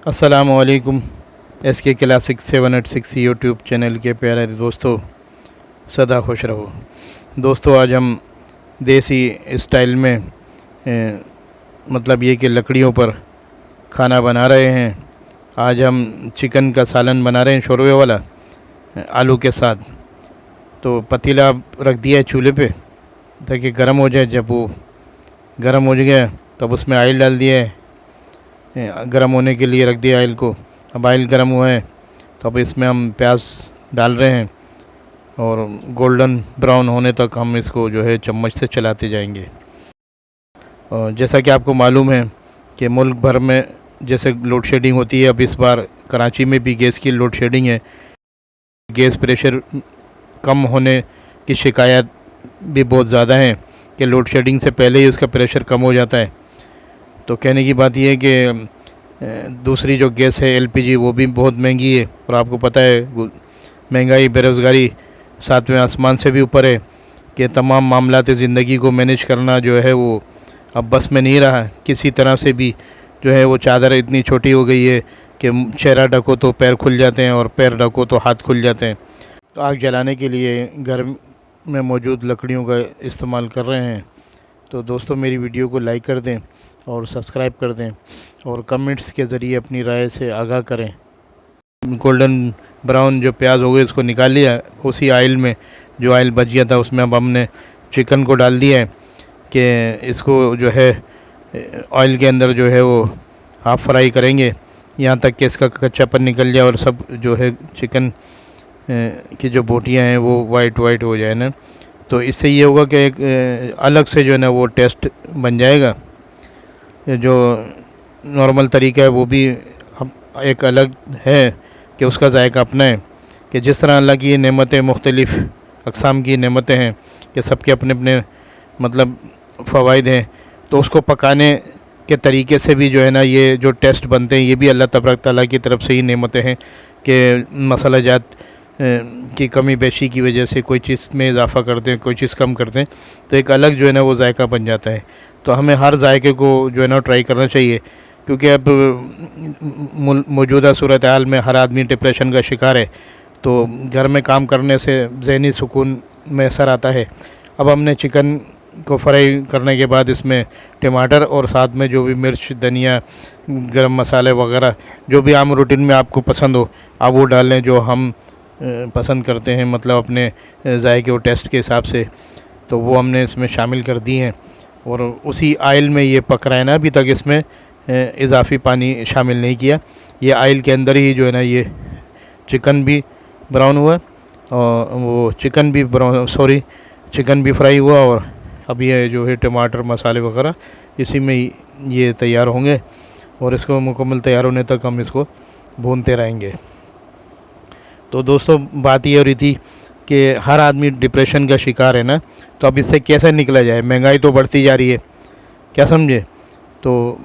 अस्सलामुअलैकुम। SK classic 786 YouTube channel के प्यारे दोस्तों, सदा खुश रहो। दोस्तों, आज हम देसी स्टाइल में मतलब ये कि लकड़ियों पर खाना बना रहे हैं। आज हम चिकन का सालन बना रहे हैं, शोरवे वाला, आलू के साथ। तो पतीला रख दिया है चूल्हे पे ताकि गर्म हो जाए। जब वो गर्म हो गया तब उसमें ऑयल डाल दिया है, गर्म होने के लिए रख दिया ऑयल को। अब ऑयल गर्म हुआ है तो अब इसमें हम प्याज डाल रहे हैं और गोल्डन ब्राउन होने तक हम इसको जो है चम्मच से चलाते जाएंगे। और जैसा कि आपको मालूम है कि मुल्क भर में जैसे लोड शेडिंग होती है, अब इस बार कराची में भी गैस की लोड शेडिंग है। गैस प्रेशर कम होने की शिकायत भी बहुत ज़्यादा है कि लोड शेडिंग से पहले ही उसका प्रेशर कम हो जाता है। तो कहने की बात यह है कि दूसरी जो गैस है LPG, वो भी बहुत महंगी है। और आपको पता है महंगाई, बेरोज़गारी सातवें आसमान से भी ऊपर है कि तमाम मामलात ज़िंदगी को मैनेज करना जो है वो अब बस में नहीं रहा। किसी तरह से भी जो है वो चादर इतनी छोटी हो गई है कि चेहरा ढको तो पैर खुल जाते हैं और पैर ढको तो हाथ खुल जाते हैं। तो आग जलाने के लिए घर में मौजूद लकड़ियों का इस्तेमाल कर रहे हैं। तो दोस्तों, मेरी वीडियो को लाइक कर दें और सब्सक्राइब कर दें और कमेंट्स के ज़रिए अपनी राय से आगाह करें। गोल्डन ब्राउन जो प्याज हो गए उसको निकाल लिया। उसी ऑयल में जो ऑयल बच गया था उसमें अब हमने चिकन को डाल दिया है कि इसको जो है ऑयल के अंदर जो है वो हाफ फ्राई करेंगे यहाँ तक कि इसका कच्चापन निकल जाए और सब जो है चिकन की जो बोटियाँ हैं वो वाइट हो जाए ना। तो इससे ये होगा कि एक अलग से जो है ना वो टेस्ट बन जाएगा। जो नॉर्मल तरीका है वो भी एक अलग है कि उसका जायका अपना है। कि जिस तरह अल्लाह की नेमतें मुख्तलिफ़ अक़साम की नेमतें हैं कि सबके अपने अपने मतलब फ़वाइद हैं, तो उसको पकाने के तरीके से भी जो है ना ये जो टेस्ट बनते हैं ये भी अल्लाह तबारक तआला की तरफ से ही नेमतें हैं कि मसाला जात की कमी बेशी की वजह से कोई चीज़ में इजाफ़ा करते हैं, कोई चीज़ कम करते हैं, तो एक अलग जो है ना वो जायका बन जाता है। तो हमें हर जायके को जो है ना ट्राई करना चाहिए, क्योंकि अब मौजूदा सूरत हाल में हर आदमी डिप्रेशन का शिकार है। तो घर में काम करने से ज़हनी सुकून में असर आता है। अब हमने चिकन को फ्राई करने के बाद इसमें टमाटर और साथ में जो भी मिर्च, धनिया, गरम मसाले वगैरह जो भी आम रूटीन में आपको पसंद हो आप वो डाल लें, जो हम पसंद करते हैं मतलब अपने जायके और टेस्ट के हिसाब से। तो वो हमने इसमें शामिल कर दी हैं और उसी आयल में ये पक रहा है ना। अभी तक इसमें इजाफ़ी पानी शामिल नहीं किया। ये आयल के अंदर ही जो है ना ये चिकन भी ब्राउन हुआ और वो चिकन भी फ्राई हुआ और अब ये जो है टमाटर मसाले वगैरह इसी में ये तैयार होंगे और इसको मुकम्मल तैयार होने तक हम इसको भूनते रहेंगे। तो दोस्तों, बात ये हो रही थी कि हर आदमी डिप्रेशन का शिकार है ना, तो अब इससे कैसे निकला जाए। महंगाई तो बढ़ती जा रही है, क्या समझे। तो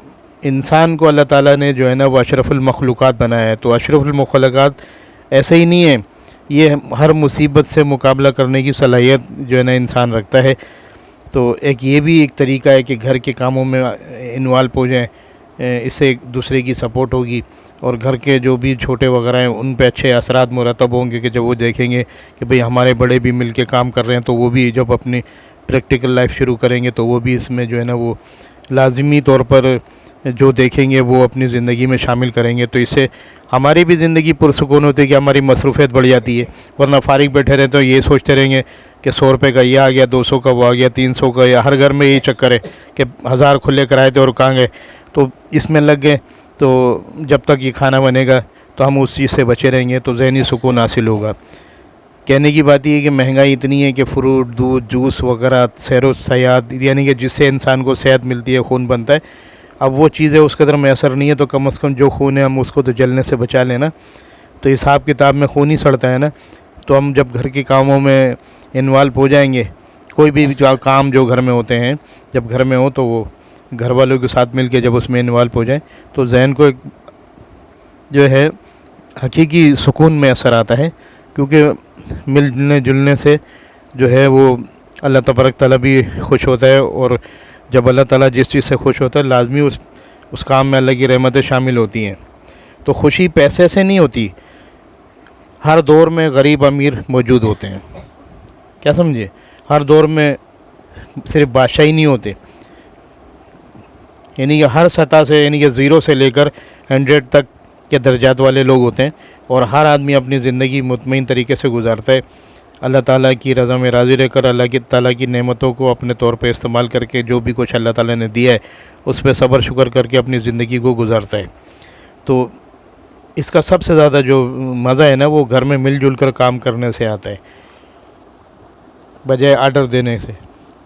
इंसान को अल्लाह ताला ने जो है ना वो अशरफुल मखलूक़ात बनाया है। तो अशरफुल मखलूक़ात ऐसे ही नहीं है, ये हर मुसीबत से मुकाबला करने की सलाहियत जो है ना इंसान रखता है। तो एक ये भी एक तरीका है कि घर के कामों में इन्वॉल्व हो जाएँ, इससे एक दूसरे की सपोर्ट होगी और घर के जो भी छोटे वगैरह हैं उन पे अच्छे असरात मुरतब होंगे कि जब वो देखेंगे कि भाई हमारे बड़े भी मिल के काम कर रहे हैं, तो वो भी जब अपनी प्रैक्टिकल लाइफ शुरू करेंगे तो वो भी इसमें जो है ना वो लाजिमी तौर पर जो देखेंगे वो अपनी ज़िंदगी में शामिल करेंगे। तो इससे हमारी भी ज़िंदगी पुरसुकून होती है कि हमारी मसरूफ़ियत बढ़ जाती है। वरना फारिग बैठे रहते तो ये सोचते रहेंगे कि 100 रुपये का ये आ गया, 200 का वो आ गया, 300 का, या हर घर में यही चक्कर है कि 1000 खुले कराए थे और कहाँ गए। तो इसमें लग गए तो जब तक ये खाना बनेगा तो हम उस चीज़ से बचे रहेंगे, तो ज़हनी सुकून हासिल होगा। कहने की बात ये है कि महंगाई इतनी है कि फ्रूट, दूध, जूस वगैरह, सैरो सयाद, यानी कि जिससे इंसान को सेहत मिलती है, खून बनता है, अब वो चीज़ें उस कदर मैसर नहीं है। तो कम से कम जो खून है हम उसको तो जलने से बचा लेना। तो हिसाब किताब में खून ही सड़ता है ना। तो हम जब घर के कामों में इन्वॉल्व हो जाएंगे, कोई भी जो काम जो घर में होते हैं जब घर में हो तो वो घर वालों के साथ मिल के जब उसमें इन्वॉल्व हो जाए तो जहन को एक जो है हकीकी सुकून में असर आता है। क्योंकि मिलने जुलने से जो है वो अल्लाह तबारक तआला भी खुश होता है और जब अल्लाह ताला जिस चीज़ से खुश होता है लाजमी उस काम में अल्लाह की रहमतें शामिल होती हैं। तो खुशी पैसे से नहीं होती, हर दौर में गरीब अमीर मौजूद होते हैं, क्या समझे। हर दौर में सिर्फ बादशाह ही नहीं होते, यानी कि हर सतह से, यानी कि ज़ीरो से लेकर 100 तक के दर्जात वाले लोग होते हैं, और हर आदमी अपनी ज़िंदगी मुतमईन तरीके से गुजारता है, अल्लाह ताला की रज़ा में राज़ी रहकर, अल्लाह ताला की नेमतों को अपने तौर पे इस्तेमाल करके, जो भी कुछ अल्लाह ताला ने दिया है उस पर सब्र शुक्र करके अपनी ज़िंदगी को गुजारता है। तो इसका सबसे ज़्यादा जो मज़ा है ना, वो घर में मिलजुल कर काम करने से आता है, बजाय आर्डर देने से।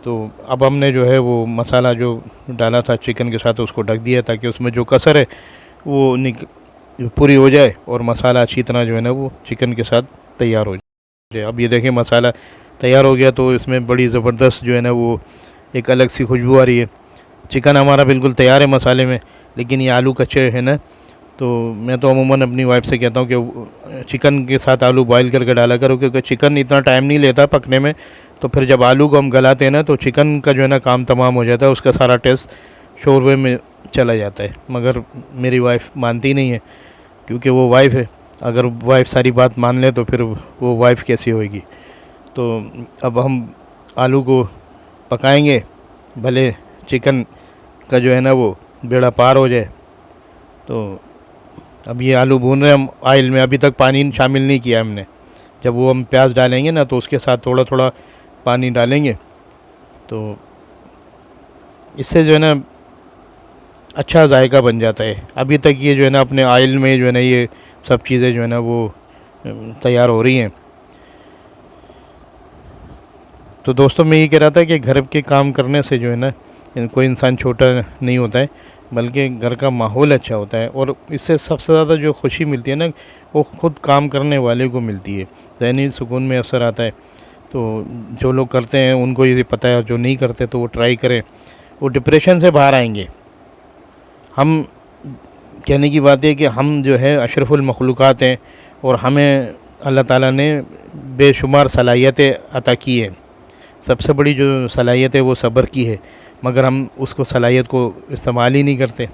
तो अब हमने जो है वो मसाला जो डाला था चिकन के साथ उसको ढक दिया, ताकि उसमें जो कसर है वो पूरी हो जाए और मसाला अच्छी तरह जो है ना वो चिकन के साथ तैयार हो जाए। अब ये देखें मसाला तैयार हो गया, तो इसमें बड़ी ज़बरदस्त जो है ना वो एक अलग सी खुशबू आ रही है। चिकन हमारा बिल्कुल तैयार है मसाले में, लेकिन ये आलू कच्चे हैं ना, तो मैं तो अमूमन अपनी वाइफ से कहता हूँ कि चिकन के साथ आलू बॉईल करके डाला करो, क्योंकि चिकन इतना टाइम नहीं लेता पकने में, तो फिर जब आलू को हम गलाते हैं ना तो चिकन का जो है ना काम तमाम हो जाता है, उसका सारा टेस्ट शोरवे में चला जाता है। मगर मेरी वाइफ मानती नहीं है, क्योंकि वो वाइफ है, अगर वाइफ सारी बात मान ले तो फिर वो वाइफ कैसी होएगी। तो अब हम आलू को पकाएंगे, भले चिकन का जो है ना वो बेड़ा पार हो जाए। तो अब ये आलू भून रहे हैं हम ऑयल में, अभी तक पानी शामिल नहीं किया हमने। जब वो हम प्याज डालेंगे ना तो उसके साथ थोड़ा थोड़ा पानी डालेंगे, तो इससे जो है ना अच्छा जायका बन जाता है। अभी तक ये जो है ना अपने ऑयल में जो है ना ये सब चीज़ें जो है ना वो तैयार हो रही हैं। तो दोस्तों मैं ये कह रहा था कि घर के काम करने से जो है ना कोई इंसान छोटा नहीं होता है, बल्कि घर का माहौल अच्छा होता है, और इससे सबसे ज़्यादा जो खुशी मिलती है ना वो ख़ुद काम करने वाले को मिलती है, ज़हनी सुकून में असर आता है। तो जो लोग करते हैं उनको ये पता है, जो नहीं करते तो वो ट्राई करें, वो डिप्रेशन से बाहर आएंगे। हम कहने की बात है कि हम जो है अशरफुल मखलूक़ात हैं, और हमें अल्लाह ताला ने बेशुमार सलाहियतें अता की हैं। सबसे बड़ी जो सलाहियत है वो सब्र की है, मगर हम उसको सलाहियत को इस्तेमाल ही नहीं करते।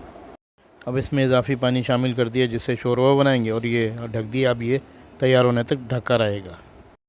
अब इसमें इजाफ़ी पानी शामिल कर दिया जिससे शोरबा बनाएंगे, और ये ढक दिया, अब ये तैयार होने तक ढका रहेगा।